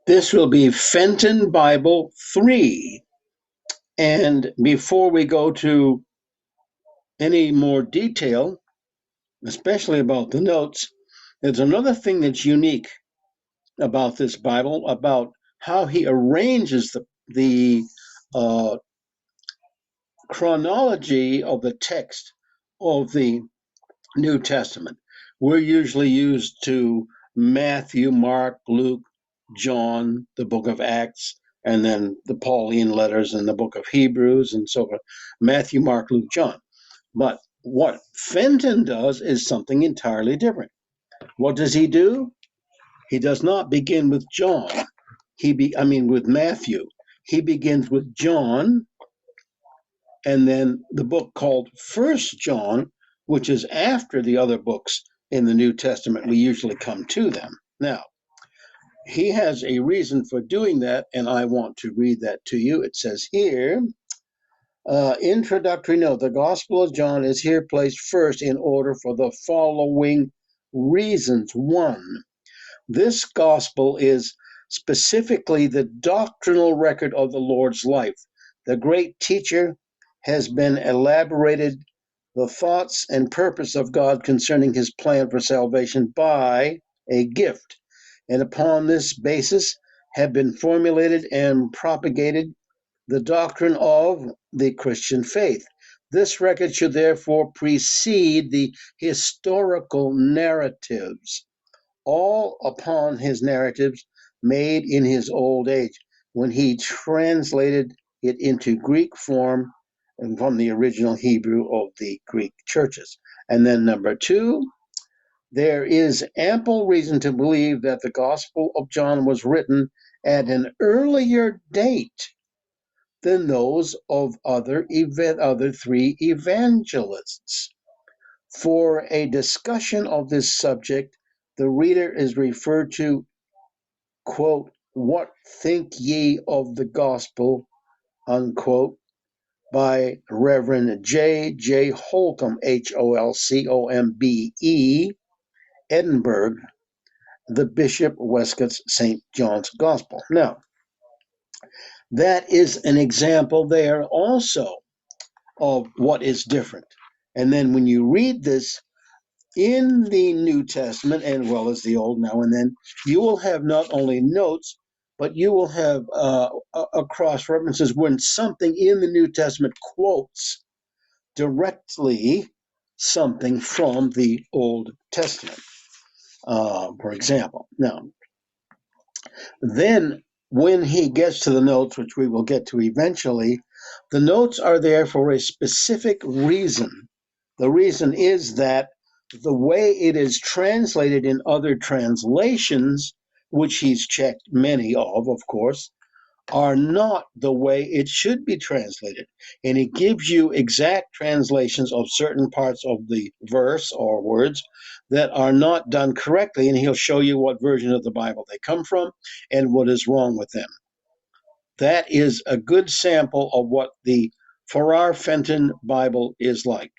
This will be Fenton Bible 3. And before we go to any more detail, especially about the notes, there's another thing that's unique about this Bible, about how he arranges the uh, chronology of the text of the New Testament. We're usually used to Matthew, Mark, Luke, John, the book of Acts, and then the Pauline letters and the book of Hebrews and so forth. Matthew, Mark, Luke, John. But what Fenton does is something entirely different. What does he do? He does not begin with John. With Matthew. He begins with John, and then the book called First John, which is after the other books in the New Testament. We usually come to them. Now, he has a reason for doing that, and I want to read that to you. It says here, introductory note, the Gospel of John is here placed first in order for the following reasons. One, this Gospel is specifically the doctrinal record of the Lord's life. The great teacher has been elaborated the thoughts and purpose of God concerning his plan for salvation by a gift, and upon this basis have been formulated and propagated the doctrine of the Christian faith. This record should therefore precede the historical narratives, all upon his narratives made in his old age, when he translated it into Greek form and from the original Hebrew of the Greek churches. And then number two, there is ample reason to believe that the Gospel of John was written at an earlier date than those of other three evangelists. For a discussion of this subject, the reader is referred to, quote, "What think ye of the gospel," unquote, by Reverend J. J. Holcombe, Holcombe, Edinburgh, the Bishop Westcott's St. John's Gospel. Now, that is an example there also of what is different. And then when you read this in the New Testament, and well as the Old now and then, you will have not only notes, but you will have cross references when something in the New Testament quotes directly something from the Old Testament, for example. Now, then when he gets to the notes, which we will get to eventually, the notes are there for a specific reason. The reason is that the way it is translated in other translations, which he's checked many of course, are not the way it should be translated. And he gives you exact translations of certain parts of the verse or words that are not done correctly, and he'll show you what version of the Bible they come from and what is wrong with them. That is a good sample of what the Farrar Fenton Bible is like.